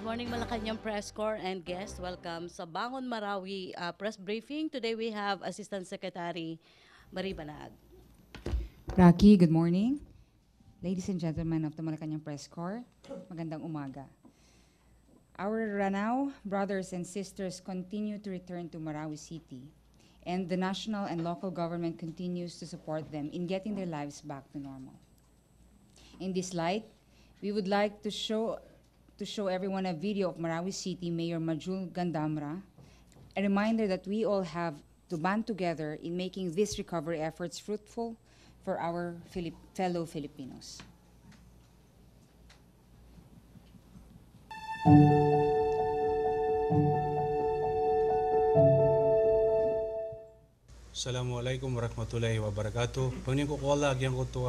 morning, Malacañang Press Corps and guests. Welcome sa Bangon Marawi press briefing. Today we have Assistant Secretary Marie Banag. Rocky, good morning. Ladies and gentlemen of the Malacañang Press Corps, magandang umaga. Our Ranao brothers and sisters continue to return to Marawi City, and the national and local government continues to support them in getting their lives back to normal. In this light, we would like to show everyone a video of Marawi City Mayor Majul Gandamra, a reminder that we all have to band together in making these recovery efforts fruitful for our fellow Filipinos. Assalamualaikum warahmatullahi wabarakatuh. Pagnin ko kola agyan ko to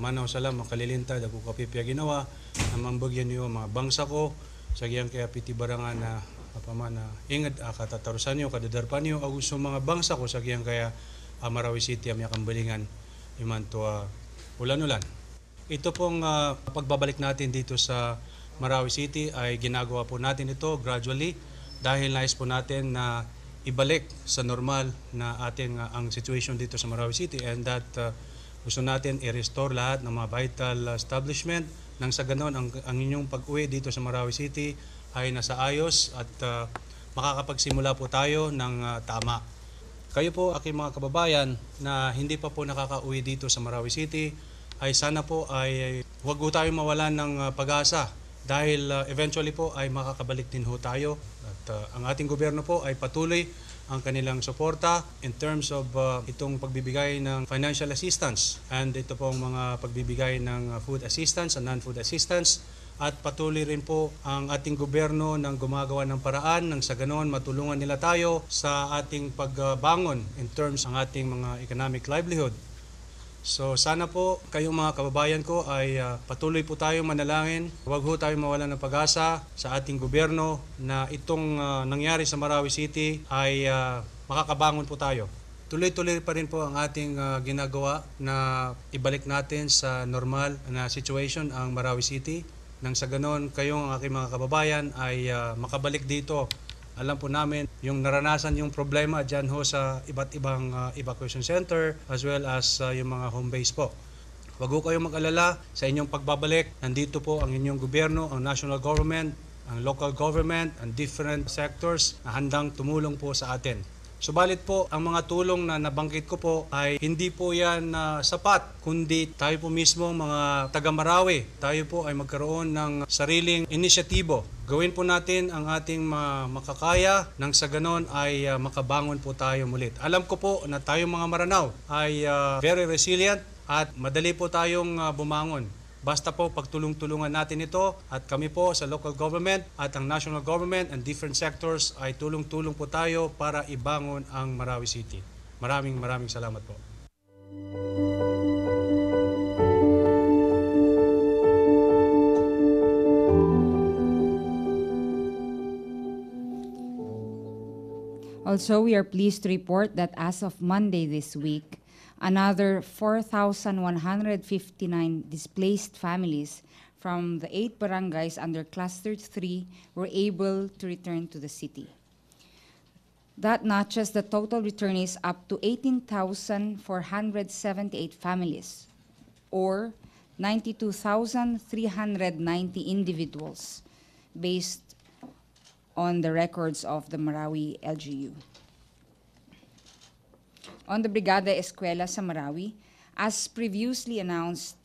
manaw salam makalilinta dako kapipya ginawa na mambagyan niyo mga bangsa ko sa giyang kaya piti barangan na apamana ingad katatarusan niyo kadadarpan niyo agusto mga bangsa ko sa giyang kaya Marawi City am yakambalingan iman to ulan-ulan. Ito pong pagbabalik natin dito sa Marawi City ay ginagawa po natin ito gradually dahil nais po natin na ibalik sa normal na ating ang situation dito sa Marawi City, and that gusto natin i-restore lahat ng mga vital establishment nang sa ganon ang inyong pag-uwi dito sa Marawi City ay nasa ayos at makakapagsimula po tayo ng tama. Kayo po aking mga kababayan na hindi pa po nakaka-uwi dito sa Marawi City ay sana po ay huwag po tayo mawalan ng pag-asa dahil eventually po ay makakabalik din ho tayo at ang ating gobyerno po ay patuloy ang kanilang suporta in terms of itong pagbibigay ng financial assistance and ito pong mga pagbibigay ng food assistance and non-food assistance, at patuloy rin po ang ating gobyerno ng gumagawa ng paraan nang sa ganoon matulungan nila tayo sa ating pagbangon in terms ng ating mga economic livelihood. So sana po kayong mga kababayan ko ay patuloy po tayong manalangin. Huwag ho tayong mawalan ng pag-asa sa ating gobyerno na itong nangyari sa Marawi City ay makakabangon po tayo. Tuloy-tuloy pa rin po ang ating ginagawa na ibalik natin sa normal na situation ang Marawi City. Nang sa ganon kayong aking mga kababayan ay makabalik dito. Alam po namin yung naranasan yung problema dyan ho sa iba't ibang evacuation center as well as yung mga home base po. Huwag ho kayong mag-alala sa inyong pagbabalik. Nandito po ang inyong gobyerno, ang national government, ang local government, ang different sectors na handang tumulong po sa atin. Subalit po, ang mga tulong na nabanggit ko po ay hindi po yan sapat, kundi tayo po mismo mga taga-Marawi, tayo po ay magkaroon ng sariling inisyatibo. Gawin po natin ang ating makakaya nang sa ganon ay makabangon po tayo mulit. Alam ko po na tayong mga Maranao ay very resilient at madali po tayong bumangon. Basta po pagtulong-tulungan natin ito at kami po sa local government at ang national government and different sectors ay tulong-tulong po tayo para ibangon ang Marawi City. Maraming salamat po. Also, we are pleased to report that as of Monday this week, another 4,159 displaced families from the 8 barangays under Cluster 3 were able to return to the city. That notches the total returnees up to 18,478 families, or 92,390 individuals, based on the records of the Marawi LGU. On the Brigada Eskwela sa Marawi, as previously announced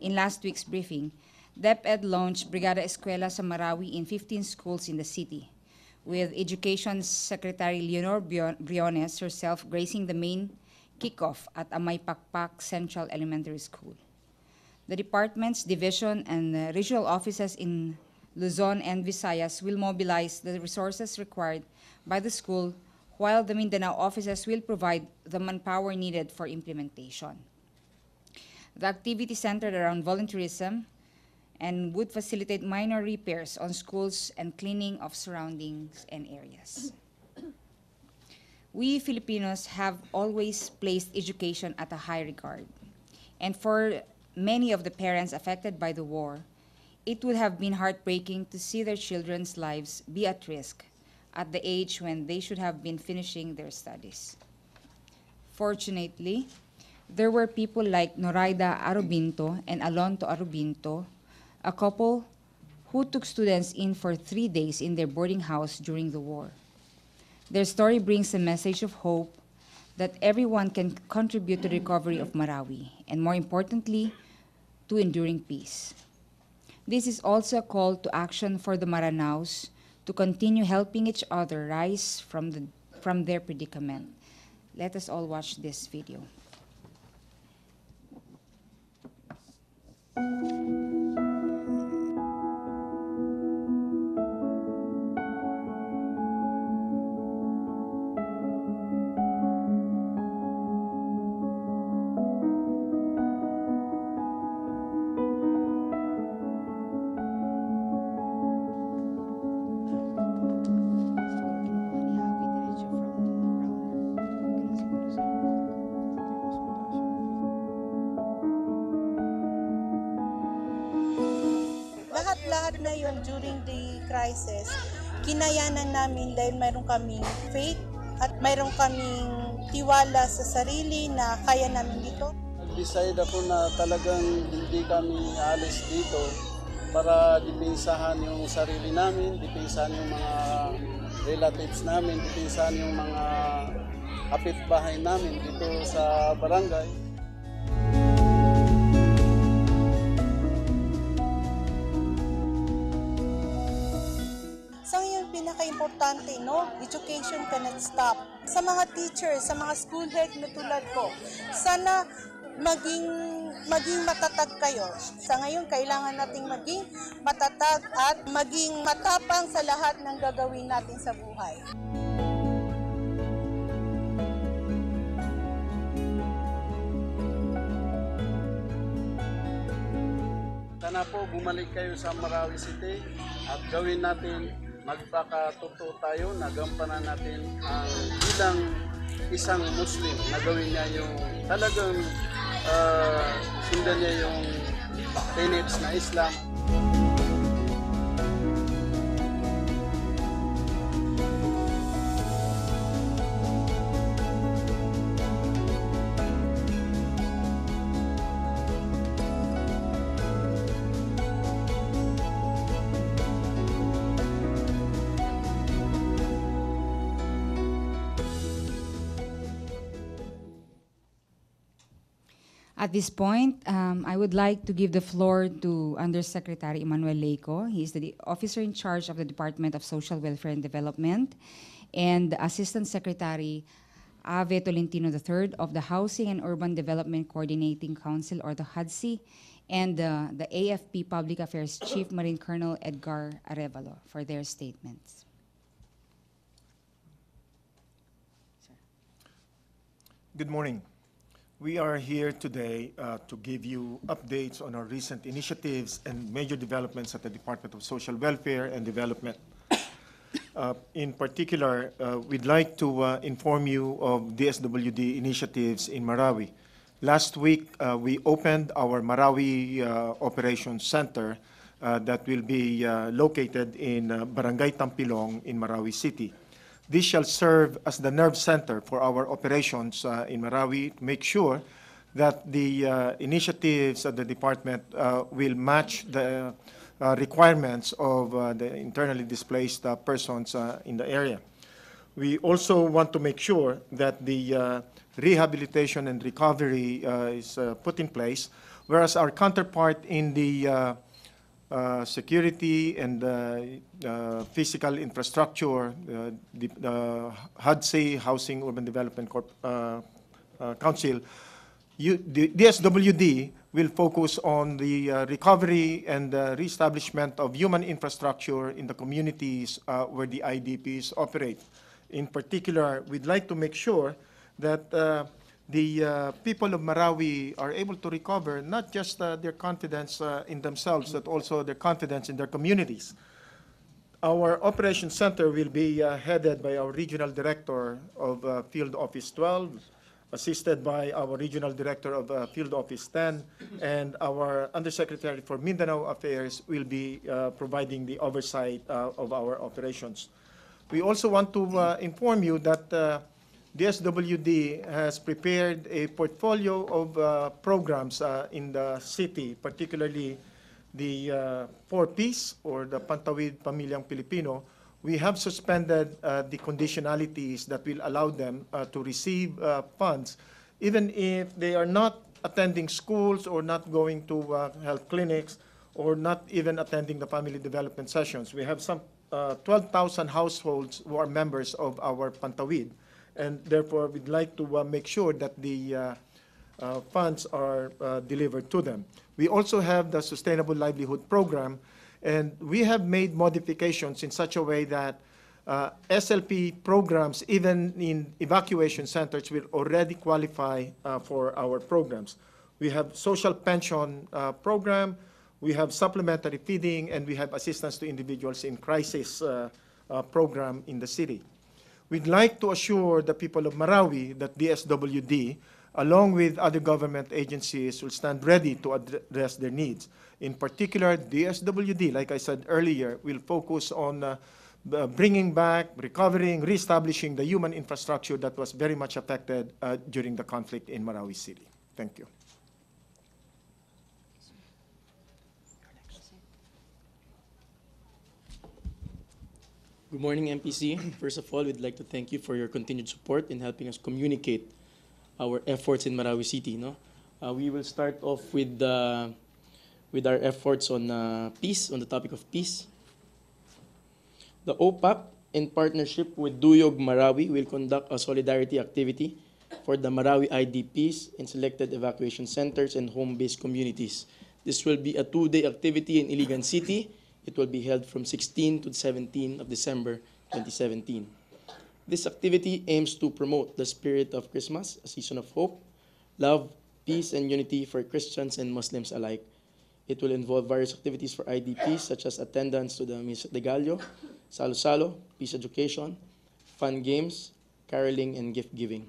in last week's briefing, DepEd launched Brigada Eskwela sa Marawi in 15 schools in the city, with Education Secretary Leonor Briones herself gracing the main kickoff at Amay Pakpak Central Elementary School. The department's division and regional offices in Luzon and Visayas will mobilize the resources required by the school, while the Mindanao offices will provide the manpower needed for implementation. The activity centered around volunteerism and would facilitate minor repairs on schools and cleaning of surroundings and areas. We Filipinos have always placed education at a high regard, and for many of the parents affected by the war, it would have been heartbreaking to see their children's lives be at risk at the age when they should have been finishing their studies. Fortunately, there were people like Noraida Arubinto and Alonto Arubinto, a couple who took students in for 3 days in their boarding house during the war. Their story brings a message of hope that everyone can contribute to the recovery of Marawi, and more importantly, to enduring peace. This is also a call to action for the Maranaos to continue helping each other rise from their predicament. Let us all watch this video. Lahat-lahat na yun during the crisis, kinayanan namin dahil mayroon kaming faith at mayroon kaming tiwala sa sarili na kaya namin dito. Nag-decide ako na talagang hindi kami alis dito para depensahan yung sarili namin, depensahan yung mga relatives namin, depensahan yung mga kapitbahay namin dito sa barangay. So yun pinaka-importante, no? Education cannot stop. Sa mga teachers, sa mga school head na tulad ko, sana maging matatag kayo. Sa ngayon, kailangan nating maging matatag at maging matapang sa lahat ng gagawin natin sa buhay. Sana po bumalik kayo sa Marawi City at gawin natin magpakatotoo tayo na gampanan natin ang bilang isang Muslim na gawin niya yung talagang sundan niya yung tenets na Islam. At this point, I would like to give the floor to Undersecretary Emmanuel Leico. He is the officer in charge of the Department of Social Welfare and Development, and Assistant Secretary Ave Tolentino III of the Housing and Urban Development Coordinating Council, or the HUDC, and the AFP Public Affairs Chief Marine Colonel Edgar Arevalo for their statements. Good morning. We are here today to give you updates on our recent initiatives and major developments at the Department of Social Welfare and Development. In particular, we'd like to inform you of DSWD initiatives in Marawi. Last week, we opened our Marawi Operations Center that will be located in Barangay Tampilong in Marawi City. This shall serve as the nerve center for our operations in Marawi to make sure that the initiatives of the department will match the requirements of the internally displaced persons in the area. We also want to make sure that the rehabilitation and recovery is put in place, whereas our counterpart in the security and physical infrastructure, the HUDC, Housing Urban Development Council, the DSWD will focus on the recovery and reestablishment of human infrastructure in the communities where the IDPs operate. In particular, we'd like to make sure that the people of Marawi are able to recover not just their confidence in themselves, but also their confidence in their communities. Our Operations Center will be headed by our Regional Director of Field Office 12, assisted by our Regional Director of Field Office 10, and our Undersecretary for Mindanao Affairs will be providing the oversight of our operations. We also want to inform you that DSWD has prepared a portfolio of programs in the city, particularly the 4Ps, or the Pantawid Pamilyang Pilipino. We have suspended the conditionalities that will allow them to receive funds, even if they are not attending schools or not going to health clinics or not even attending the family development sessions. We have some 12,000 households who are members of our Pantawid, and therefore we'd like to make sure that the funds are delivered to them. We also have the Sustainable Livelihood Program, and we have made modifications in such a way that SLP programs, even in evacuation centers, will already qualify for our programs. We have social pension program, we have supplementary feeding, and we have assistance to individuals in crisis program in the city. We'd like to assure the people of Marawi that DSWD, along with other government agencies, will stand ready to address their needs. In particular, DSWD, like I said earlier, will focus on bringing back, recovering, reestablishing the human infrastructure that was very much affected during the conflict in Marawi City. Thank you. Good morning, MPC. First of all, we'd like to thank you for your continued support in helping us communicate our efforts in Marawi City. No? We will start off with our efforts on peace, on the topic of peace. The OPAP, in partnership with Duyog Marawi, will conduct a solidarity activity for the Marawi IDPs in selected evacuation centers and home-based communities. This will be a 2-day activity in Iligan City. It will be held from 16 to 17 of December 2017. This activity aims to promote the spirit of Christmas, a season of hope, love, peace, and unity for Christians and Muslims alike. It will involve various activities for IDPs, such as attendance to the Misa de Gallo, Salo-Salo, peace education, fun games, caroling, and gift-giving.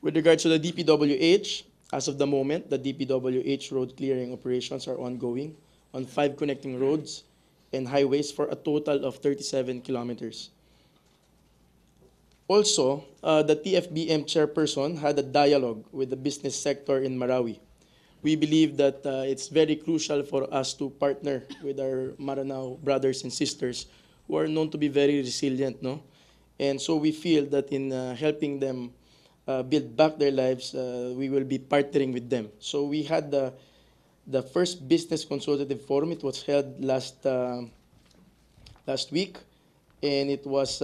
With regards to the DPWH, as of the moment, the DPWH road clearing operations are ongoing on 5 connecting roads and highways for a total of 37 kilometers. Also, the TFBM chairperson had a dialogue with the business sector in Marawi. We believe that it's very crucial for us to partner with our Maranao brothers and sisters who are known to be very resilient, no? And so we feel that in helping them build back their lives, we will be partnering with them. So we had the first business consultative forum. It was held last week, and it was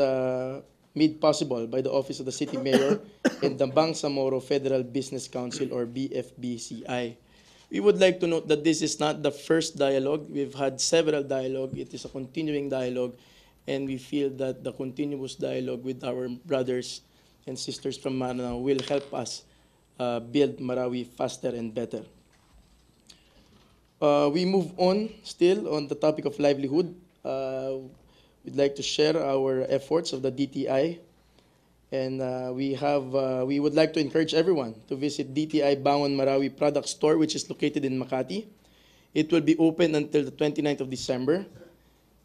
made possible by the Office of the City Mayor and the Bangsamoro Federal Business Council, or BFBCI. We would like to note that this is not the first dialogue. We've had several dialogue. It is a continuing dialogue, and we feel that the continuous dialogue with our brothers and sisters from Maranao will help us build Marawi faster and better. We move on still on the topic of livelihood. We'd like to share our efforts of the DTI, and we would like to encourage everyone to visit DTI Bangon Marawi product store, which is located in Makati. It will be open until the 29th of December,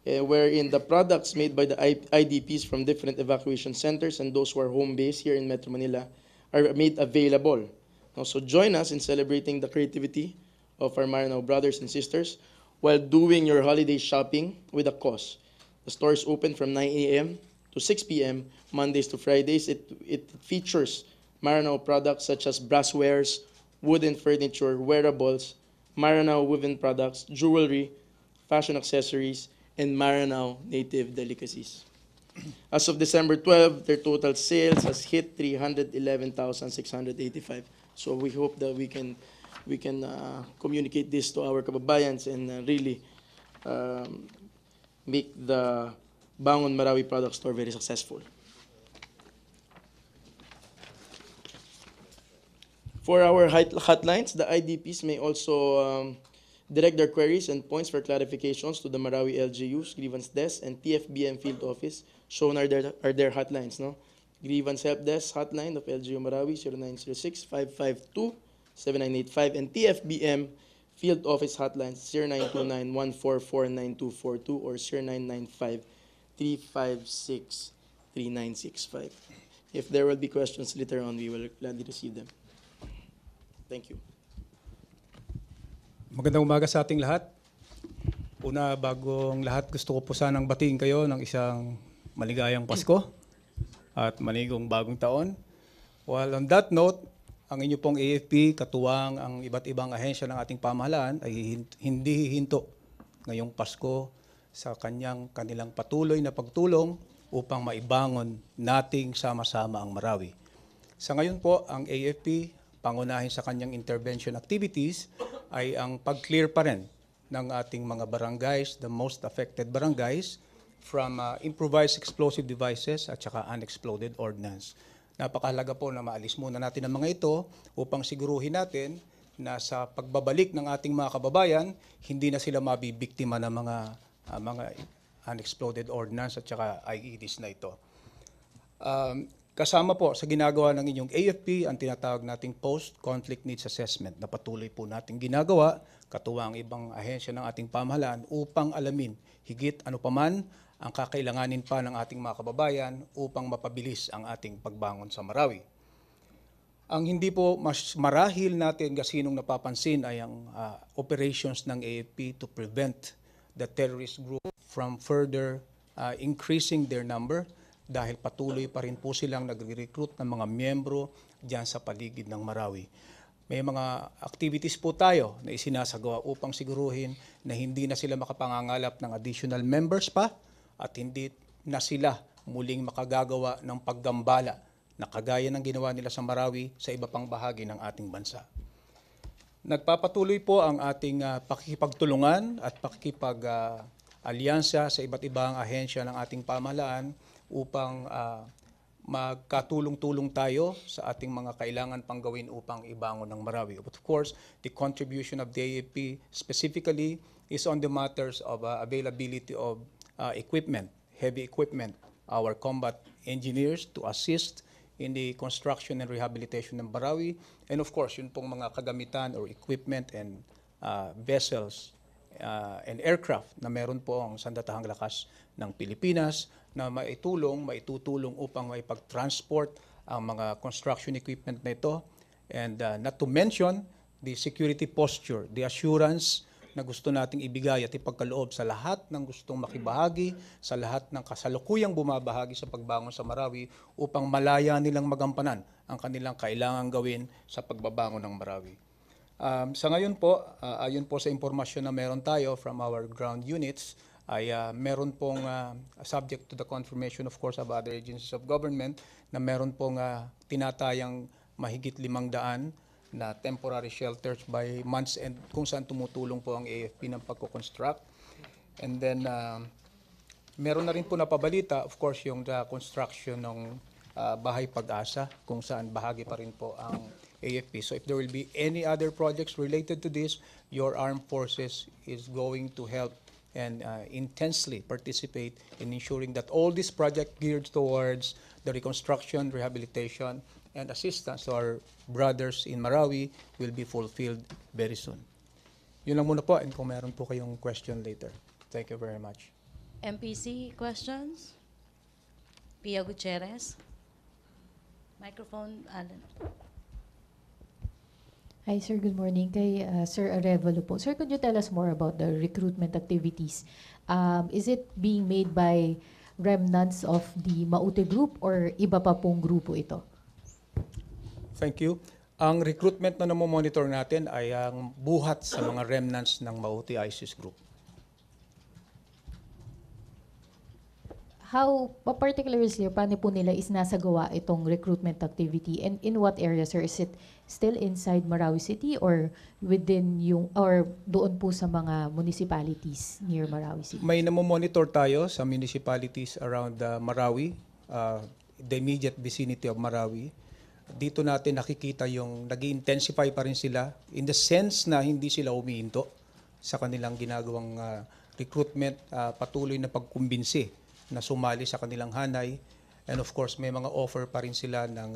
wherein the products made by the IDPs from different evacuation centers and those who are home-based here in Metro Manila are made available. Also, join us in celebrating the creativity of our Maranao brothers and sisters while doing your holiday shopping with a cause. The store is open from 9 a.m. to 6 p.m. Mondays to Fridays. It features Maranao products such as brasswares, wooden furniture, wearables, Maranao woven products, jewelry, fashion accessories, and Maranao native delicacies. As of December 12, their total sales has hit 311,685. So we hope that we can communicate this to our kababayans and really make the Bangon Marawi product store very successful. For our hotlines, the IDPs may also direct their queries and points for clarifications to the Marawi LGU's grievance desk and TFBM field office. Shown are their hotlines. No? Grievance Help Desk Hotline of LGU Marawi 0906-552-7985 and TFBM Field Office Hotline 0929-144-9242 or 0995-356-3965. If there will be questions later on, we will gladly receive them. Thank you. Magandang umaga sa ating lahat. Una, bagong lahat, gusto ko po sanang batiin kayo ng isang maligayang Pasko at manigong bagong taon. While on that note, ang inyo pong AFP, katuwang ang iba't ibang ahensya ng ating pamahalaan ay hindi hihinto ngayong Pasko sa kanilang patuloy na pagtulong upang maibangon nating sama-sama ang Marawi. Sa ngayon po, ang AFP, pangunahin sa kanyang intervention activities, ay ang pag-clear pa rin ng ating mga barangays, the most affected barangays, from improvised explosive devices at saka unexploded ordnance. Napakahalaga po na maalis muna natin ang mga ito upang siguruhin natin na sa pagbabalik ng ating mga kababayan, hindi na sila mabibiktima ng mga unexploded ordnance at saka IEDs na ito. Kasama po sa ginagawa ng inyong AFP ang tinatawag nating Post-Conflict Needs Assessment na patuloy po nating ginagawa katuwang ibang ahensya ng ating pamahalaan upang alamin higit ano paman ang kakailanganin pa ng ating mga kababayan upang mapabilis ang ating pagbangon sa Marawi. Ang hindi po mas marahil natin gasinong napapansin ay ang operations ng AFP to prevent the terrorist group from further increasing their number dahil patuloy pa rin po silang nagre-recruit ng mga miyembro diyan sa paligid ng Marawi. May mga activities po tayo na isinasagawa upang siguruhin na hindi na sila makapangangalap ng additional members pa at hindi na sila muling makagagawa ng paggambala na kagaya ng ginawa nila sa Marawi sa iba pang bahagi ng ating bansa. Nagpapatuloy po ang ating pakikipagtulungan at pakikipag-alyansa sa iba't ibang ahensya ng ating pamahalaan upang magkatulong-tulong tayo sa ating mga kailangan pang gawin upang ibangon ng Marawi. But of course, the contribution of the AFP specifically is on the matters of availability of equipment, heavy equipment, our combat engineers to assist in the construction and rehabilitation ng Marawi, and of course, yun pong mga kagamitan or equipment and vessels and aircraft na meron po ang Sandatahang Lakas ng Pilipinas na maitutulong upang maipag-transport ang mga construction equipment na ito, and not to mention the security posture, the assurance na gusto nating ibigay at ipagkaloob sa lahat ng gustong makibahagi, sa lahat ng kasalukuyang bumabahagi sa pagbangon sa Marawi upang malaya nilang magampanan ang kanilang kailangang gawin sa pagbabangon ng Marawi. Sa ngayon po, ayon po sa impormasyon na meron tayo from our ground units, ay meron pong subject to the confirmation of course of other agencies of government na meron pong tinatayang mahigit 500 na temporary shelters by months and kung saan tumutulong po ang AFP ng pagko-construct. And then meron na rin po napabalita of course yung the construction ng Bahay Pag-asa kung saan bahagi pa rin po ang AFP. So if there will be any other projects related to this, your armed forces is going to help and intensely participate in ensuring that all these projects geared towards the reconstruction, rehabilitation, and assistance to our brothers in Marawi will be fulfilled very soon. Yun lang muna po, and kung meron po kayong question later. Thank you very much. MPC questions? Pia Gutierrez? Microphone, Alan. Hi, sir. Good morning. Kay Sir Arevalo po. Sir, could you tell us more about the recruitment activities? Is it being made by remnants of the Maute group or iba pa pong grupo ito? Thank you. Ang recruitment na namomonitor natin ay ang buhat sa mga remnants ng Maute ISIS group. How, particularly, sir, paano po nila is nasagawa itong recruitment activity, and in what area, sir? Is it still inside Marawi City or within yung, or doon po sa mga municipalities near Marawi City? May namomonitor tayo sa municipalities around Marawi, the immediate vicinity of Marawi. Dito natin nakikita yung nag-intensify pa rin sila in the sense na hindi sila umihinto sa kanilang ginagawang recruitment, patuloy na pagkumbinsi na sumali sa kanilang hanay. And of course, may mga offer pa rin sila ng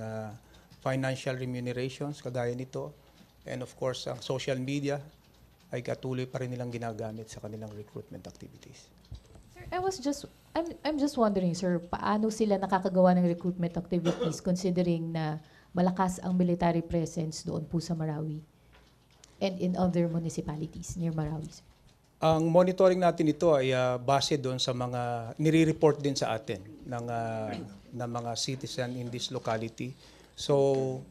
financial remunerations kagaya nito. And of course, ang social media ay katuloy pa rin nilang ginagamit sa kanilang recruitment activities. Sir, I'm just wondering, sir, paano sila nakakagawa ng recruitment activities considering na malakas ang military presence doon po sa Marawi and in other municipalities near Marawi, sir? Ang monitoring natin ito ay base doon sa mga nire-report din sa atin ng mga citizen in this locality. So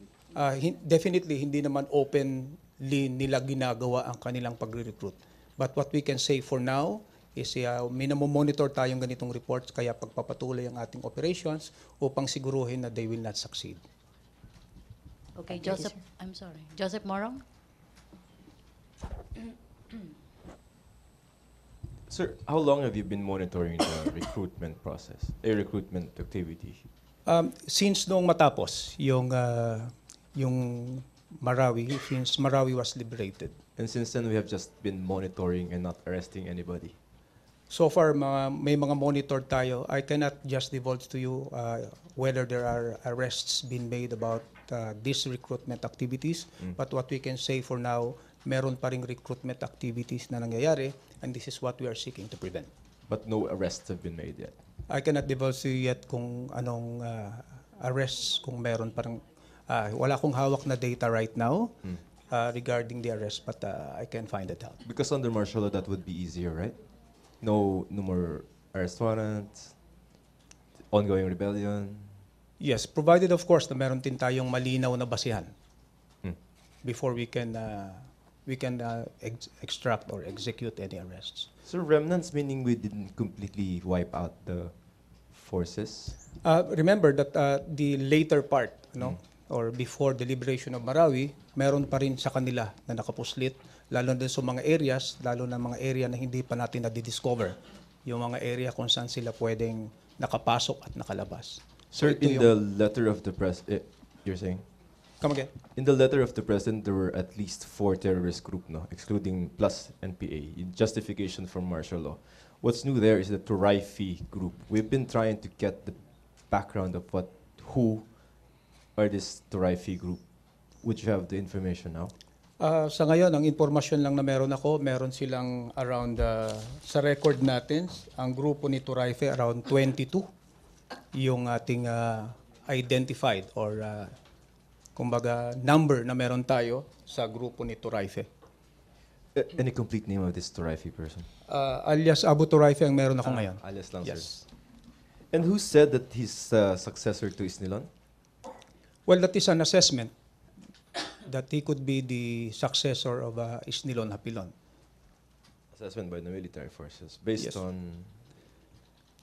definitely hindi naman openly nila ginagawa ang kanilang pagre-recruit. But what we can say for now is minamomonitor tayong ganitong reports kaya pagpapatuloy ang ating operations upang siguruhin na they will not succeed. Okay, Joseph, I'm sorry. Joseph Morong? Sir, how long have you been monitoring the recruitment process, recruitment activity? Since noong matapos yung Marawi, since Marawi was liberated. And since then, we have just been monitoring and not arresting anybody. So far, may mga monitor tayo. I cannot just divulge to you whether there are arrests being made about these recruitment activities. But what we can say for now, meron pa ring recruitment activities na nangyayari, and this is what we are seeking to prevent. But no arrests have been made yet? I cannot divulge to you yet kung anong arrests, kung meron parang, wala akong hawak na data right now regarding the arrest, but I can find it out. Because under martial law, that would be easier, right? No more arrest warrants, ongoing rebellion. Yes, provided of course na meron din tayong malinaw na basihan before we can extract or execute any arrests. So remnants meaning we didn't completely wipe out the forces? Remember that the later part, or before the liberation of Marawi, meron pa rin sa kanila na nakapuslit, lalo din sa mga areas, lalo na mga area na hindi pa natin na-discover, yung mga area kung saan sila pwedeng nakapasok at nakalabas. Sir, in the letter of the press, you're saying? Come again? In the letter of the president, there were at least 4 terrorist groups, no, excluding plus NPA, in justification for martial law. What's new there is the Turaifi group. We've been trying to get the background of who are this Turaifi group. Would you have the information now? Sa ngayon, ang informasyon lang na meron ako, meron silang around, sa record natin, ang grupo ni Turaifi, around 22, yung ating identified or kumbaga number na meron tayo sa grupo ni Turaifi. Any complete name of this Turaifi person? Alias Abu Turaifi ang meron ako ngayon. Alias lang, Yes. sir. And who said that he's successor to Isnilon? Well, that is an assessment that he could be the successor of Isnilon Hapilon. Assessment by the military forces, based Yes. on...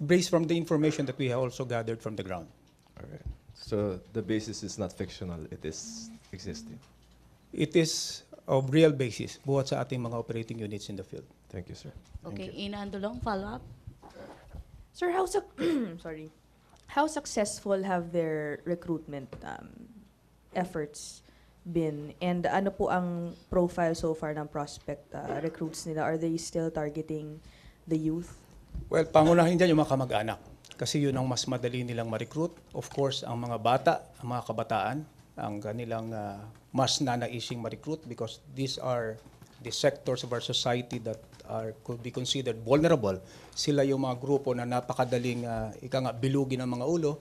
Based from the information that we have also gathered from the ground. All right. So the basis is not fictional, it is existing. It is of real basis buhat sa ating mga operating units in the field. Thank you, sir. Okay, Ina Andulong, follow-up? Sir, sorry. How successful have their recruitment efforts been? And ano po ang profile so far ng prospect recruits nila? Are they still targeting the youth? Well, pangunahin dyan yung mga kamag-anak. Kasi yun ang mas madali nilang ma-recruit. Of course, ang mga bata, ang mga kabataan, ang kanilang mas nanaising ma-recruit because these are the sectors of our society that could be considered vulnerable. Sila yung mga grupo na napakadaling bilugin ng mga ulo,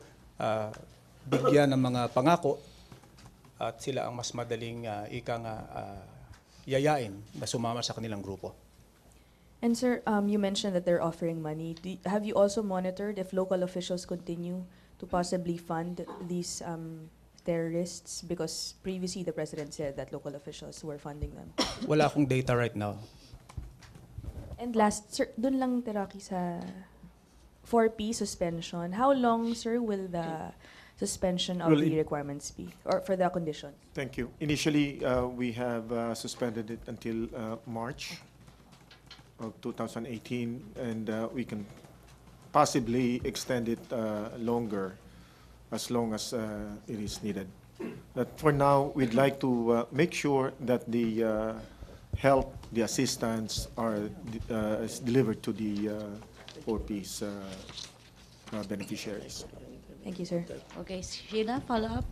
bigyan ng mga pangako, at sila ang mas madaling yayain na sumama sa kanilang grupo. And sir, you mentioned that they're offering money. Have you also monitored if local officials continue to possibly fund these terrorists? Because previously the president said that local officials were funding them. Wala akong data right now. And last, sir, dun lang Teraki sa 4P suspension. How long, sir, will the suspension of the requirements be, or for the condition? Thank you. Initially, we have suspended it until March of 2018, and we can possibly extend it longer, as long as it is needed. But for now, we'd like to make sure that the help, the assistance is delivered to the 4P's beneficiaries. Thank you, sir. Okay, Sheila, follow up?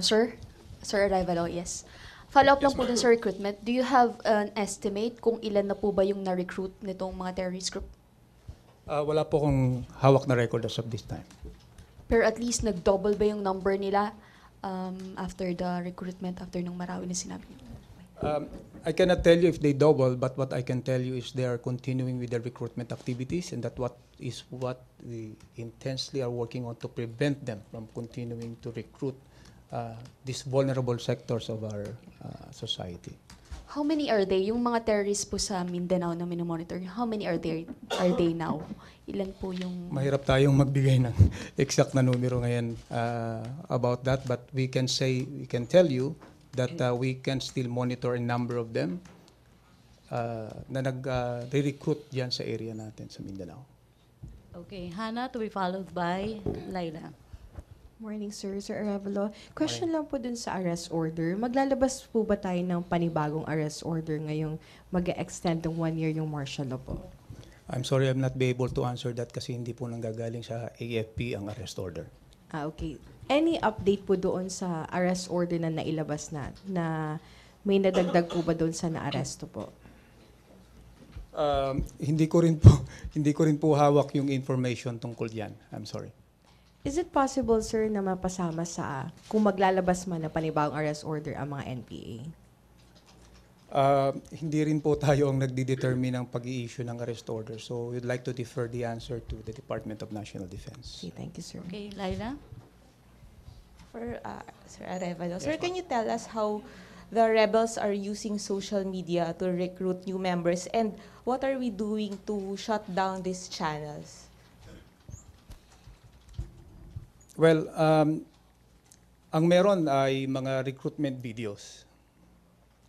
Sir Arevalo, yes. Follow-up lang po dun sa recruitment. Do you have an estimate kung ilan na po ba yung na-recruit nitong mga terrorist group? Wala po akong hawak na record as of this time. Pero at least nag-double ba yung number nila after the recruitment, after nung Marawi na sinabi? I cannot tell you if they double, but what I can tell you is they are continuing with their recruitment activities, and that what we intensely are working on to prevent them from continuing to recruit these vulnerable sectors of our society. How many are they? Yung mga terrorists po sa Mindanao na minomonitor, how many are they now? Ilan po yung... Mahirap tayong magbigay ng exact na numero ngayon about that, but we can tell you that we can still monitor a number of them na nag-recruit diyan sa area natin sa Mindanao. Okay, Hannah, to be followed by Laila. Morning, sir. Sir Arevalo. Question lang po dun sa arrest order. Maglalabas po ba tayo ng panibagong arrest order ngayong mag-extend ng 1 year yung martial law po? I'm sorry, I'm not be able to answer that kasi hindi po nanggagaling sa AFP ang arrest order. Okay. Any update po doon sa arrest order na nailabas na may nadagdag po ba doon sa naaresto po? Hindi ko rin po hawak yung information tungkol diyan. I'm sorry. Is it possible, sir, na mapasama sa kung maglalabas man na panibagong arrest order ang mga NPA? Hindi rin po tayo ang nagdi-determine ng pag-i-issue ng arrest order. So we'd like to defer the answer to the Department of National Defense. Okay, thank you, sir. Okay, Laila? For Sir Arevalo. Sir, can you tell us how the rebels are using social media to recruit new members, and what are we doing to shut down these channels? Well, ang meron ay mga recruitment videos.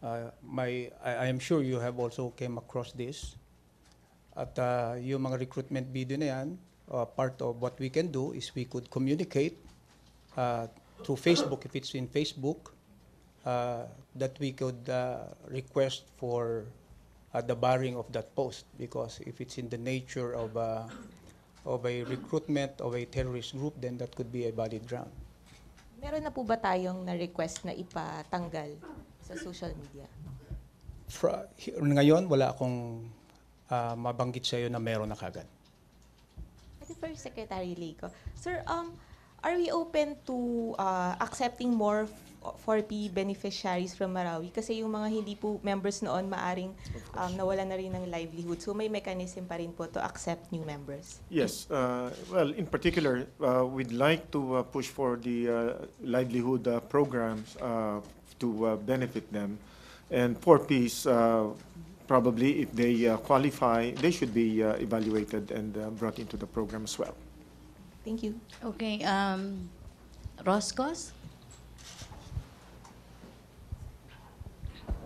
I am sure you have also came across this. At yung mga recruitment video na yan, part of what we can do is we could communicate through Facebook, if it's in Facebook, that we could request for the barring of that post, because if it's in the nature of a recruitment of a terrorist group, then that could be a valid ground. Meron na po ba tayong na-request na ipatanggal sa social media? Ngayon, wala akong mabanggit sa iyo na meron na kagad. Ito for Secretary Leco. Sir, are we open to accepting more 4P beneficiaries from Marawi? Kasi yung mga hindi po members noon maaring nawala na rin ng livelihood. So may mechanism pa rin po to accept new members. Yes. Well, in particular, we'd like to push for the livelihood programs to benefit them. And 4Ps, probably if they qualify, they should be evaluated and brought into the program as well. Thank you. Okay, Roscos?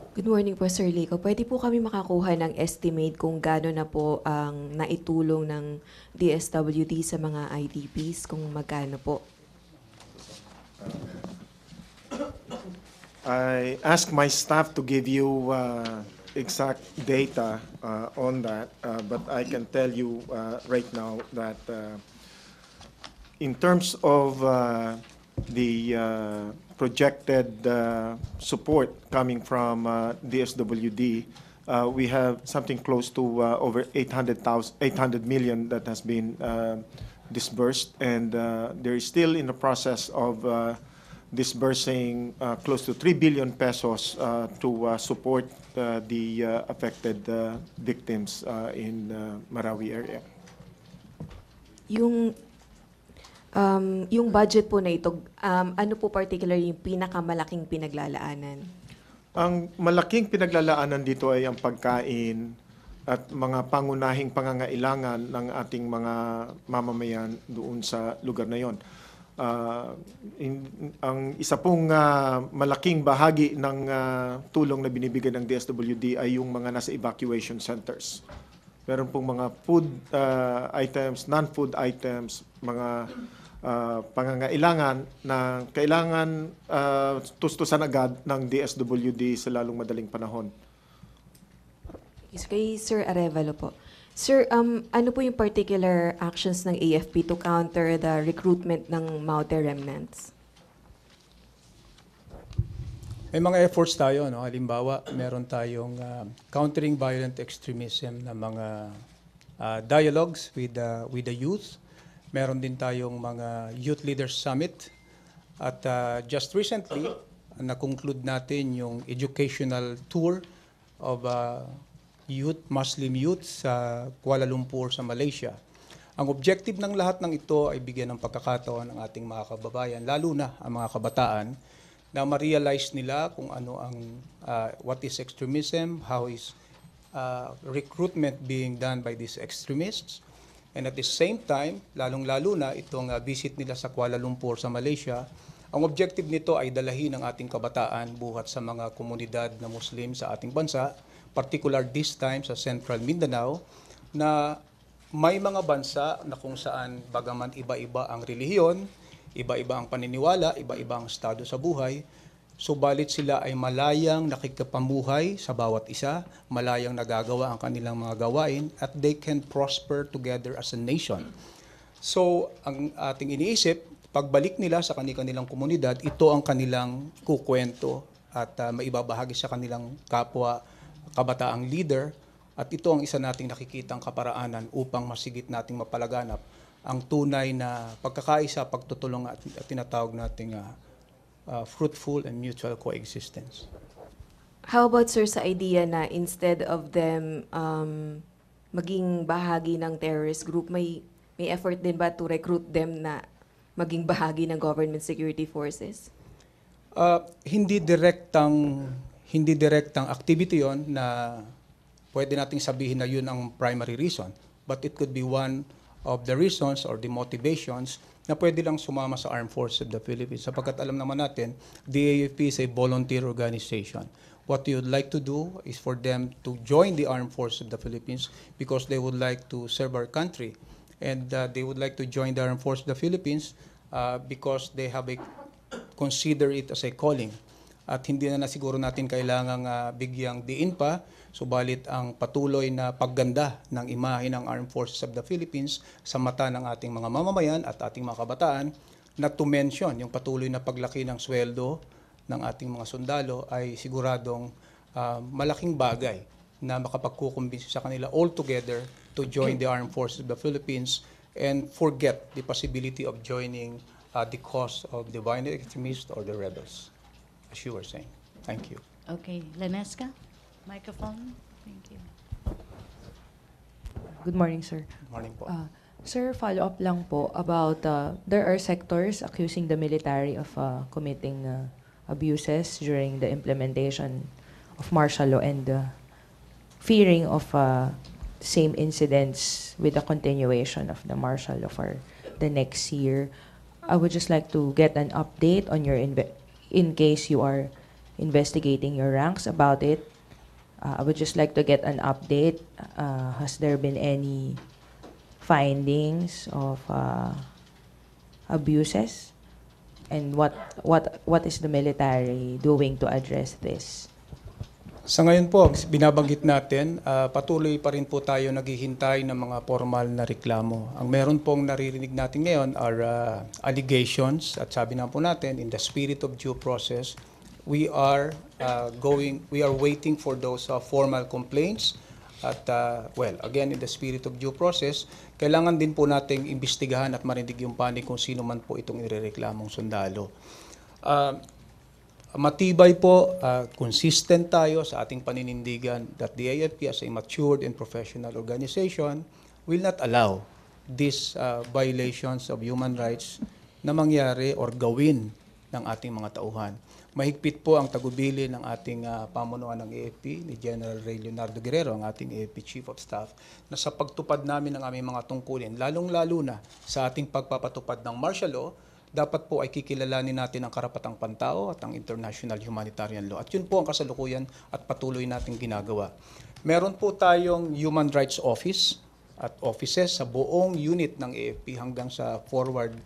Good morning po, Sir Leco. Pwede po kami makakuha ng estimate kung gaano na po ang naitulong ng DSWD sa mga IDPs, kung magkano po? I asked my staff to give you exact data on that, but I can tell you right now that in terms of the projected support coming from DSWD, we have something close to over 800 million that has been disbursed, and they're still in the process of disbursing close to 3 billion pesos to support the affected victims in Marawi area. Yung budget po na ito, ano po particularly yung pinakamalaking pinaglalaanan? Ang malaking pinaglalaanan dito ay ang pagkain at mga pangunahing pangangailangan ng ating mga mamamayan doon sa lugar na yon. Ang isa pong malaking bahagi ng tulong na binibigay ng DSWD ay yung mga nasa evacuation centers. Meron pong mga food items, non-food items, mga pangangailangan na kailangan tustusan agad ng DSWD sa lalong madaling panahon. Kay Sir Arevalo po, Sir, ano po yung particular actions ng AFP to counter the recruitment ng Maute remnants? May mga efforts tayo, no? Halimbawa, meron tayong countering violent extremism na mga dialogues with the youth. Meron din tayong mga Youth Leaders Summit. At just recently, na-conclude natin yung educational tour of Muslim youth sa Kuala Lumpur sa Malaysia. Ang objective ng lahat ng ito ay bigyan ng pagkakataon ng ating mga kababayan, lalo na ang mga kabataan, na ma-realize nila kung ano ang what is extremism, how is recruitment being done by these extremists. And at the same time, lalong-lalo na itong visit nila sa Kuala Lumpur sa Malaysia, ang objective nito ay dalahin ang ating kabataan buhat sa mga komunidad na Muslim sa ating bansa, particular this time sa Central Mindanao, na may mga bansa na kung saan bagaman iba-iba ang relihiyon, iba-iba ang paniniwala, iba-iba ang estado sa buhay, subalit sila ay malayang nakikapamuhay sa bawat isa, malayang nagagawa ang kanilang mga gawain, at they can prosper together as a nation. So, ang ating iniisip, pagbalik nila sa kanilang komunidad, ito ang kanilang kukwento at maibabahagi sa kanilang kapwa kabataang leader, at ito ang isa nating nakikitang kaparaanan upang masigit nating mapalaganap ang tunay na pagkakaisa, pagtutulong at tinatawag nating fruitful and mutual coexistence. How about, sir, sa idea na instead of them maging bahagi ng terrorist group, may effort din ba to recruit them na maging bahagi ng government security forces? Hindi direktang activity yon na pwede nating sabihin na yun ang primary reason, but it could be one of the reasons or the motivations na pwede lang sumama sa Armed Forces of the Philippines. Sapagkat alam naman natin, the AFP is a volunteer organization. What we would like to do is for them to join the Armed Forces of the Philippines because they would like to serve our country. And they would like to join the Armed Forces of the Philippines because they have consider it as a calling. At hindi na siguro natin kailangang bigyang diin pa, subalit ang patuloy na pagganda ng imahe ng Armed Forces of the Philippines sa mata ng ating mga mamamayan at ating mga kabataan, not to mention yung patuloy na paglaki ng sweldo ng ating mga sundalo ay siguradong malaking bagay na makapagkukumbinsi sa kanila altogether to join the Armed Forces of the Philippines and forget the possibility of joining the cause of the violent extremists or the rebels, as you were saying. Thank you. Okay, Lenesca, microphone. Thank you. Good morning, sir. Good morning po. Sir, follow-up lang po about there are sectors accusing the military of committing abuses during the implementation of martial law and fearing of same incidents with the continuation of the martial law for the next year. I would just like to get an update on your in case you are investigating your ranks about it. I would just like to get an update. Has there been any findings of abuses? And what is the military doing to address this? Sa ngayon po, binabanggit natin, patuloy pa rin po tayo naghihintay ng mga formal na reklamo. Ang meron pong naririnig natin ngayon are allegations, at sabi na po natin, in the spirit of due process, we are waiting for those formal complaints. At well, again, in the spirit of due process, kailangan din po nating imbestigahan at marinig yung panig kung sino man po itong irereklamong sundalo. Matibay po, consistent tayo sa ating paninindigan that the AFP as a matured and professional organization will not allow these violations of human rights na mangyari or gawin ng ating mga tauhan. Mahigpit po ang tagubili ng ating pamunuan ng AFP ni General Ray Leonardo Guerrero, ang ating AFP Chief of Staff, na sa pagtupad namin ng aming mga tungkulin, lalong-lalo na sa ating pagpapatupad ng martial law, dapat po ay kikilalanin natin ang karapatang pantao at ang international humanitarian law. At yun po ang kasalukuyan at patuloy nating ginagawa. Meron po tayong Human Rights Office at offices sa buong unit ng AFP hanggang sa forward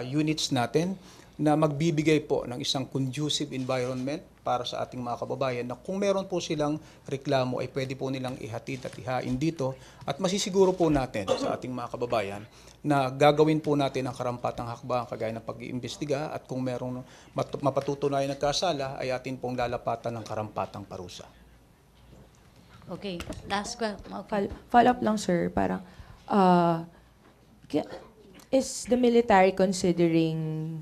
units natin. na magbibigay po ng isang conducive environment para sa ating mga kababayan na kung meron po silang reklamo ay pwede po nilang ihatid at ihain dito at masisiguro po natin sa ating mga kababayan na gagawin po natin ang karampatang hakbang kagaya ng pag-iimbestiga at kung merong mapatutunayan ng kasala ay atin pong lalapatan ng karampatang parusa. Okay, last question. Okay. Follow-up lang, sir. Parang, is the military considering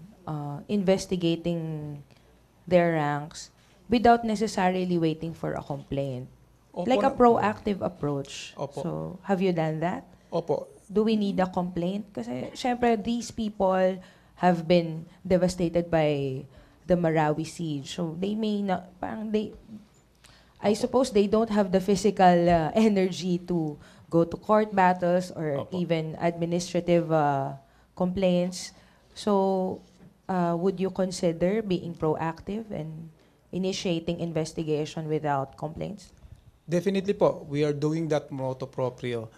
investigating their ranks without necessarily waiting for a complaint? Opo, Like a proactive approach. Opo. So, have you done that? Opo. Do we need a complaint? Kasi, syempre, these people have been devastated by the Marawi siege. So, they may not, I suppose they don't have the physical energy to go to court battles or even administrative complaints. So, would you consider being proactive and initiating investigation without complaints? Definitely po, we are doing that motu proprio.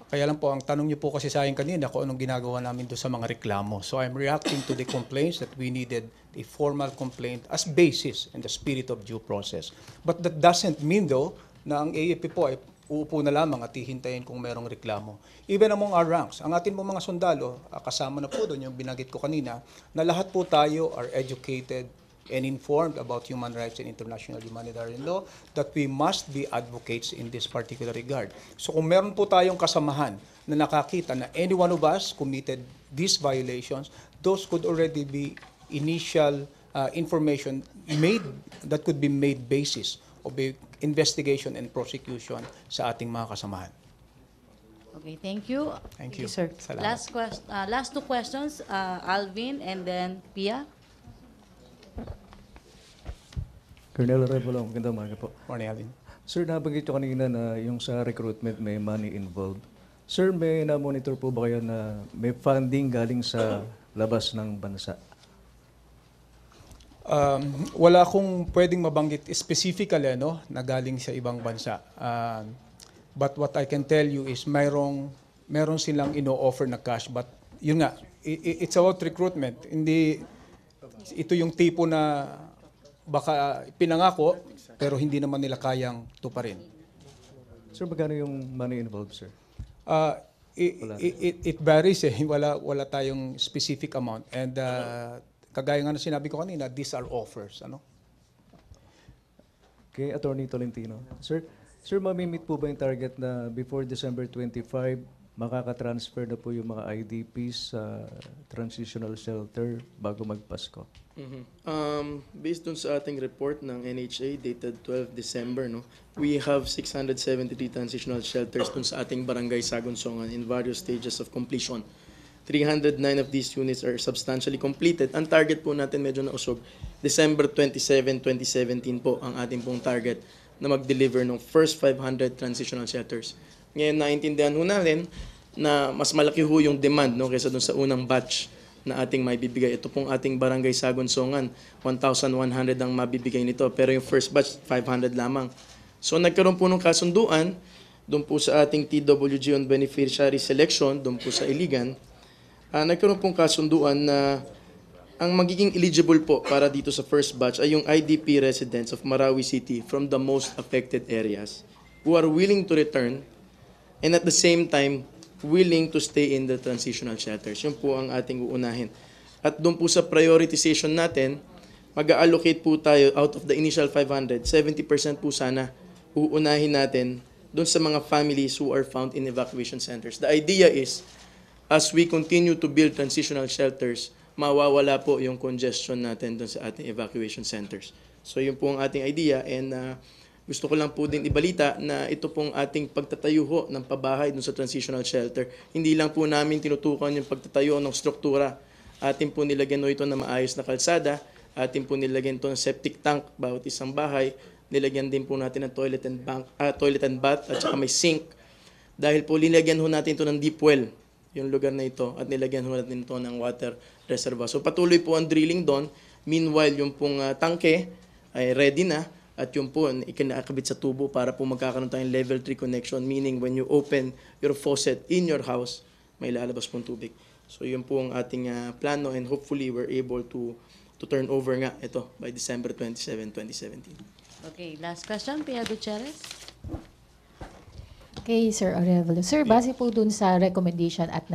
Kaya lang po, ang tanong niyo po kasi sa akin kanina kung anong ginagawa namin doon sa mga reklamo. So I'm reacting to the complaints that we needed a formal complaint as basis in the spirit of due process. But that doesn't mean though na ang AFP po ay uupo na lamang at hihintayin kung merong reklamo. Even among our ranks, ang atin pong mga sundalo, kasama na po doon yung binanggit ko kanina, na lahat po tayo are educated and informed about human rights and international humanitarian law, that we must be advocates in this particular regard. So kung meron po tayong kasamahan na nakakita na any one of us committed these violations, those could already be initial information made that could be made basis of a investigation and prosecution sa ating mga kasamahan. Okay, thank you. Thank you. Sir. Salamat. Last two questions, Alvin and then Pia. Colonel Revolo, magandang umaga po. Morning, Alvin. Sir, nabanggit ko kanina na yung sa recruitment may money involved. Sir, may na-monitor po ba kayo na may funding galing sa labas ng bansa? Wala akong pwedeng mabanggit specifically na galing sa ibang bansa. But what I can tell you is meron silang ino-offer na cash. But yun nga, it's about recruitment. Hindi, ito yung tipo na baka pinangako pero hindi naman nila kayang tuparin. Sir, magkano yung money involved, sir? It varies eh. Wala tayong specific amount. And kagaya nga na sinabi ko kanina, these are offers. Okay, Attorney Tolentino. Sir, mamimit po ba yung target na before December 25, makaka-transfer na po yung mga IDPs sa transitional shelter bago magpasko? Based dun sa ating report ng NHA dated 12 December, we have 673 transitional shelters dun sa ating barangay Sagunsongan in various stages of completion. 309 of these units are substantially completed. Ang target po natin medyo nausog, December 27, 2017 po ang ating pong target na mag-deliver ng first 500 transitional shelters. Ngayon, naintindihan ho natin na mas malaki ho yung demand kaysa dun sa unang batch na ating maibibigay. Ito pong ating barangay Sagunsongan, 1,100 ang mabibigay nito. Pero yung first batch, 500 lamang. So nagkaroon po ng kasunduan doon po sa ating TWG on beneficiary selection, doon po sa Iligan. Nagkaroon pong kasunduan na ang magiging eligible po para dito sa first batch ay yung IDP residents of Marawi City from the most affected areas who are willing to return and at the same time willing to stay in the transitional shelters. Yun po ang ating uunahin. At doon po sa prioritization natin, mag-allocate po tayo out of the initial 500, 70% po sana uunahin natin doon sa mga families who are found in evacuation centers. The idea is, as we continue to build transitional shelters, mawawala po yung congestion natin doon sa ating evacuation centers. So yun po ang ating idea and gusto ko lang po din ibalita na ito pong ating pagtatayo ho ng pabahay dun sa transitional shelter. Hindi lang po namin tinutukan yung pagtatayo ng struktura. Atin po nilagyan ito na maayos na kalsada. Atin po nilagyan ito ng septic tank bawat isang bahay. Nilagyan din po natin ng toilet and bath at saka may sink. Dahil po nilagyan ho natin ito ng deep well, yung lugar na ito, at nilagyan ho natin ito ng water reservoir. So patuloy po ang drilling doon. Meanwhile, yung pong tangke ay ready na. At yun po, ikinakabit sa tubo para po magkakaroon tayong level 3 connection, meaning when you open your faucet in your house, may lalabas pong tubig. So yun po ang ating plano, and hopefully we're able to turn over nga ito by December 27, 2017. Okay, last question, Pia Gutierrez. Okay, Sir Arevalo. Sir, base po dun sa recommendation at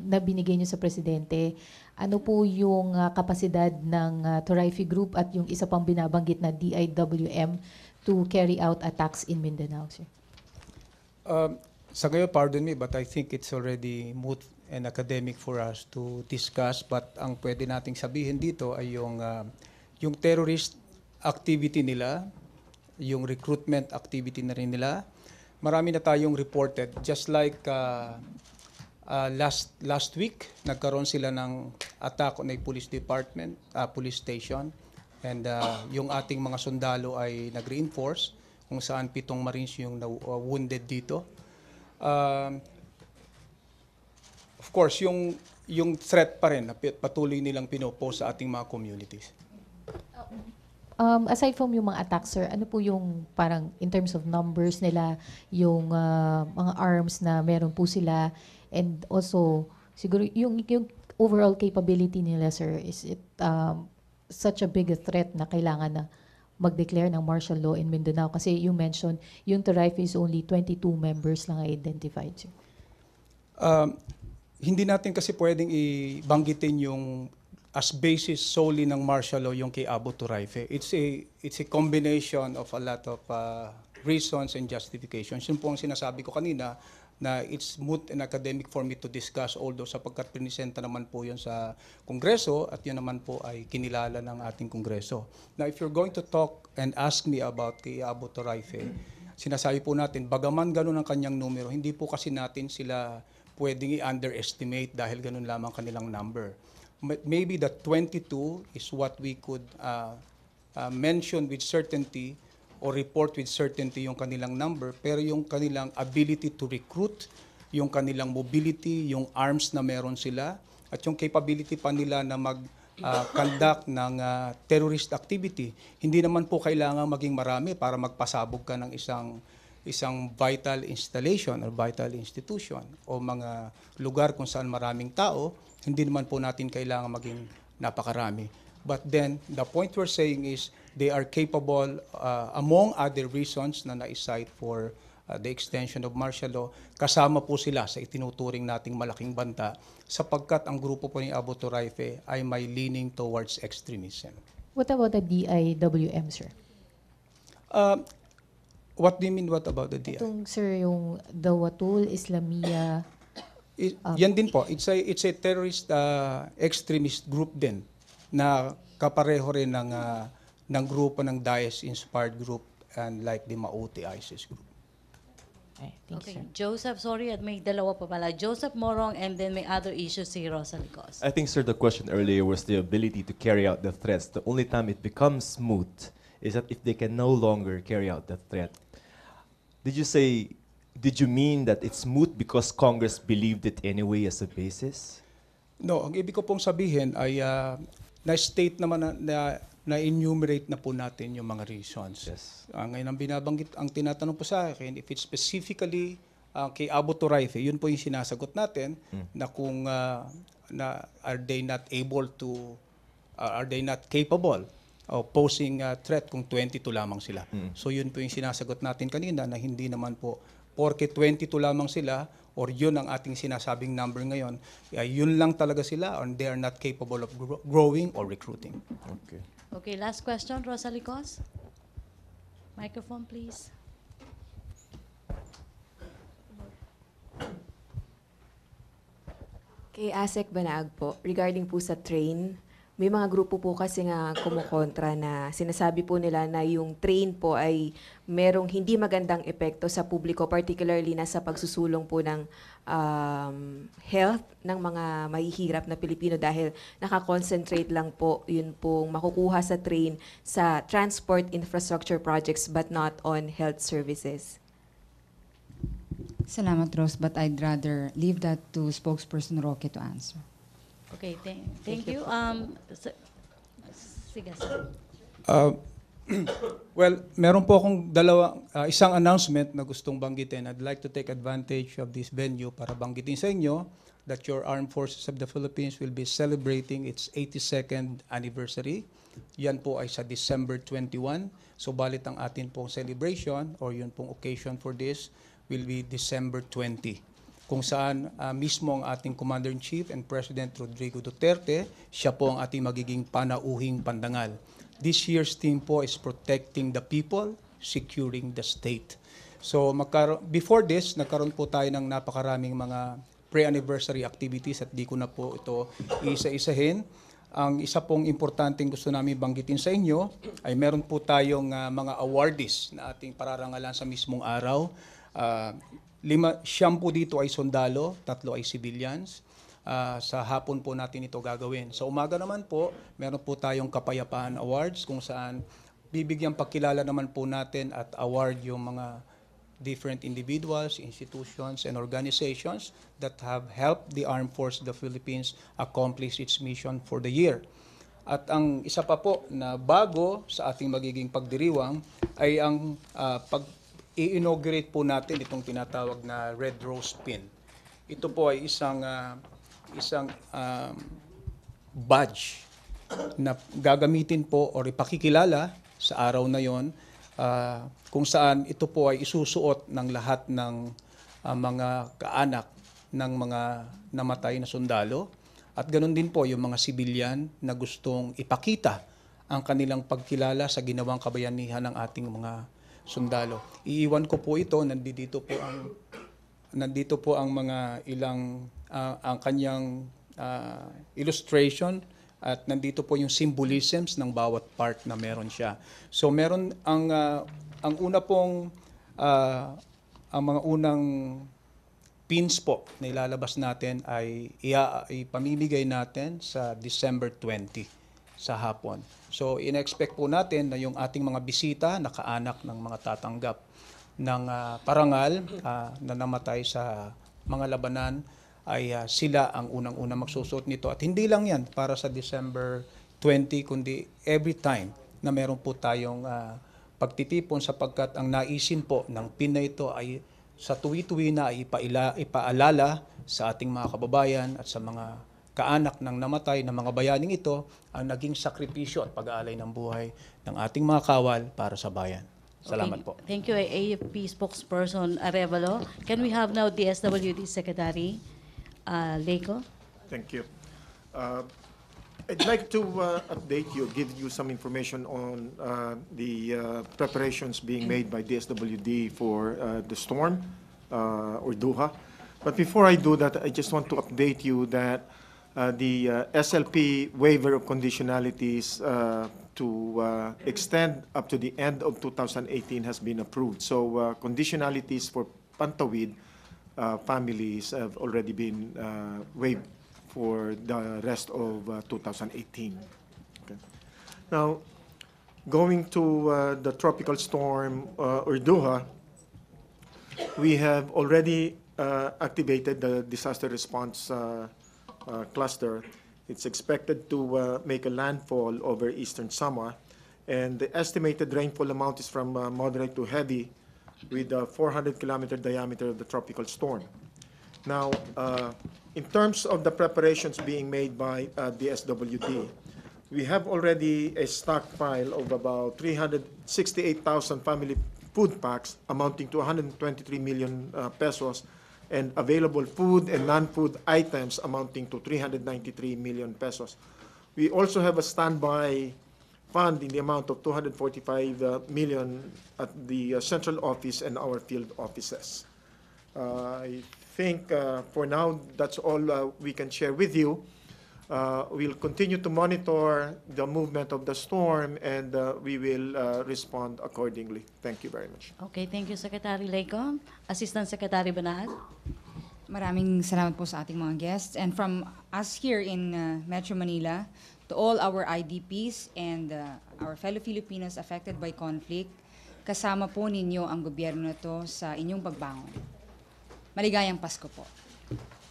na binigay niyo sa Presidente, ano po yung kapasidad ng Torayfi Group at yung isa pang binabanggit na DIWM to carry out attacks in Mindanao, sir? Sa ngayon, pardon me, but I think it's already moot and academic for us to discuss. But ang pwede nating sabihin dito ay yung terrorist activity nila, yung recruitment activity na rin nila. Marami na tayong reported. Just like last week, nagkaroon sila ng attack on a police department, police station. And yung ating mga sundalo ay nag-reinforce kung saan 7 Marines yung wounded dito. Of course, yung threat pa rin na patuloy nilang pinopose sa ating mga communities. Aside from yung mga attacks, sir, ano po yung parang in terms of numbers nila, yung mga arms na meron po sila, and also siguro yung overall capability nila, sir, is it such a big a threat na kailangan na mag-declare ng martial law in Mindanao? Kasi you mentioned yung Torayfi is only 22 members lang identified, sir. Hindi natin kasi pwedeng ibanggitin yung as basis solely ng martial law yung kay Abu Torayfi. It's a combination of a lot of reasons and justifications. Yun po ang sinasabi ko kanina na it's moot and academic for me to discuss, although sapagkat pinisenta naman po yun sa Kongreso at yun naman po ay kinilala ng ating Kongreso. Now, if you're going to talk and ask me about kay Abu Torayfi, sinasabi po natin, bagaman ganun ang kanyang numero, hindi po kasi natin sila pwedeng i-underestimate dahil ganun lamang kanilang number. Maybe the 22 is what we could mention with certainty or report with certainty yung kanilang number, pero yung kanilang ability to recruit, yung kanilang mobility, yung arms na meron sila, at yung capability pa nila na mag-conduct ng terrorist activity, hindi naman po kailangan maging marami para magpasabog ka ng isang vital installation or vital institution o mga lugar kung saan maraming tao. Hindi naman po natin kailangan maging napakarami. But then, the point we're saying is they are capable, among other reasons na na-cite for the extension of martial law, kasama po sila sa itinuturing nating malaking banta sapagkat ang grupo po ni Abu Torayfi ay may leaning towards extremism. What about the DIWM, sir? What do you mean, what about the DI? Itong, sir, yung Dawatul Islamiyah. Yan din po. It's a terrorist extremist group din na kapareho rin ng grupo ng Daesh-inspired group and like the Mauti ISIS group. Okay, Joseph, sorry, at may dalawa pa pala. Joseph Morong, and then may other issues si Rosa Licos. I think, sir, the question earlier was the ability to carry out the threats. The only time it becomes moot is that if they can no longer carry out the threat. Did you mean that it's moot because Congress believed it anyway as a basis? No, ang ibig ko pong sabihin ay na-state naman na-enumerate na po natin yung mga reasons. Yes. Ngayon ang binabanggit, ang tinatanong po sa akin, if it's specifically kay Abu Torayfi, yun po yung sinasagot natin na kung are they not able to, are they not capable of posing a threat kung 22 lamang sila. So yun po yung sinasagot natin kanina na hindi naman po porke 22 lamang sila or yun ang ating sinasabing number ngayon, yun lang talaga sila or they are not capable of growing or recruiting. Okay. Okay, last question, Rosa Licos. Microphone, please. Kay Asek Banaag po, regarding po sa train, may mga grupo po kasi nga kumukontra na sinasabi po nila na yung train po ay merong hindi magandang epekto sa publiko, particularly na sa pagsusulong po ng health ng mga mahihirap na Pilipino dahil nakakonsentrate lang po yun pong makukuha sa train sa transport infrastructure projects but not on health services. Salamat, Rose, but I'd rather leave that to spokesperson Roque to answer. Okay, thank you. Sige, sir. Well, meron po akong isang announcement na gustong banggitin. I'd like to take advantage of this venue para banggitin sa inyo that your Armed Forces of the Philippines will be celebrating its 82nd anniversary. Yan po ay sa December 21. So balit ang atin pong celebration or yun pong occasion for this will be December 20. Kung saan mismo ang ating Commander-in-Chief and President Rodrigo Duterte, siya po ang ating magiging panauhing pandangal. This year's theme po is protecting the people, securing the state. So before this, nagkaroon po tayo ng napakaraming mga pre-anniversary activities at di ko na po ito isa-isahin. Ang isa pong importanteng gusto namin banggitin sa inyo ay meron po tayong mga awardees na ating pararangalan sa mismong araw. Siyam po dito ay sundalo, 3 ay civilians. Sa hapon po natin ito gagawin. Sa umaga naman po, meron po tayong Kapayapaan Awards kung saan bibigyan pagkilala naman po natin at award yung mga different individuals, institutions, and organizations that have helped the Armed Forces of the Philippines accomplish its mission for the year. At ang isa pa po na bago sa ating magiging pagdiriwang ay ang i-inaugurate po natin itong tinatawag na Red Rose Pin. Ito po ay isang badge na gagamitin po o ipakikilala sa araw na yon kung saan ito po ay isusuot ng lahat ng mga kaanak ng mga namatay na sundalo at ganoon din po yung mga sibilyan na gustong ipakita ang kanilang pagkilala sa ginawang kabayanihan ng ating mga sundalo. Iiwan ko po ito, nandito po ang mga ilang ang kanyang illustration at nandito po yung symbolisms ng bawat part na meron siya. So meron ang una pong ang mga unang pins po na ilalabas natin ay ipamimigay natin sa December 20 sa hapon. So in-expect po natin na yung ating mga bisita na kaanak ng mga tatanggap ng parangal na namatay sa mga labanan ay sila ang unang-unang magsusuot nito. At hindi lang yan para sa December 20, kundi every time na meron po tayong pagtitipon sapagkat ang naisin po ng pin na ito ay sa tuwi-tuwi na ipaalala sa ating mga kababayan at sa mga kaanak ng namatay na mga bayaning ito ang naging sakripisyo at pag-aalay ng buhay ng ating mga kawal para sa bayan. Salamat po. Thank you, AFP spokesperson Arevalo. Can we have now DSWD Secretary Leco? Thank you. I'd like to update you, give you some information on the preparations being made by DSWD for the storm or Duha. But before I do that, I just want to update you that the SLP waiver of conditionalities to extend up to the end of 2018 has been approved. So conditionalities for Pantawid families have already been waived for the rest of 2018. Okay. Now, going to the tropical storm Urduha, we have already activated the disaster response cluster. It's expected to make a landfall over eastern Samar, and the estimated rainfall amount is from moderate to heavy with a 400-kilometer diameter of the tropical storm. Now, in terms of the preparations being made by the SWD, we have already a stockpile of about 368,000 family food packs amounting to 123 million pesos, and available food and non-food items amounting to 393 million pesos. We also have a standby fund in the amount of 245 million at the central office and our field offices. I think for now, that's all we can share with you. We'll continue to monitor the movement of the storm, and we will respond accordingly. Thank you very much. Okay, thank you, Secretary Leco. Assistant Secretary Banaad. Maraming salamat po sa ating mga guests. And from us here in Metro Manila, to all our IDPs and our fellow Filipinos affected by conflict, kasama po ninyo ang gobyerno to sa inyong pagbangon. Maligayang Pasko po.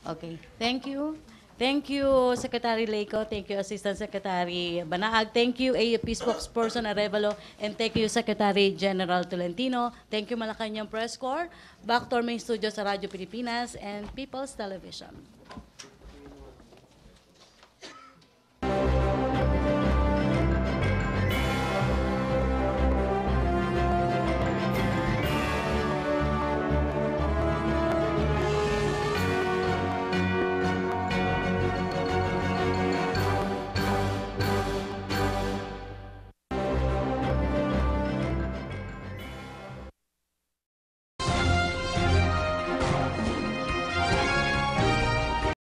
Okay, thank you. Thank you, Secretary Leiko. Thank you, Assistant Secretary Banaag. Thank you, AFP Spokesperson Arevalo. And thank you, Secretary General Tolentino. Thank you, Malacañang Press Corps. Back to our main studio sa Radyo Pilipinas and People's Television.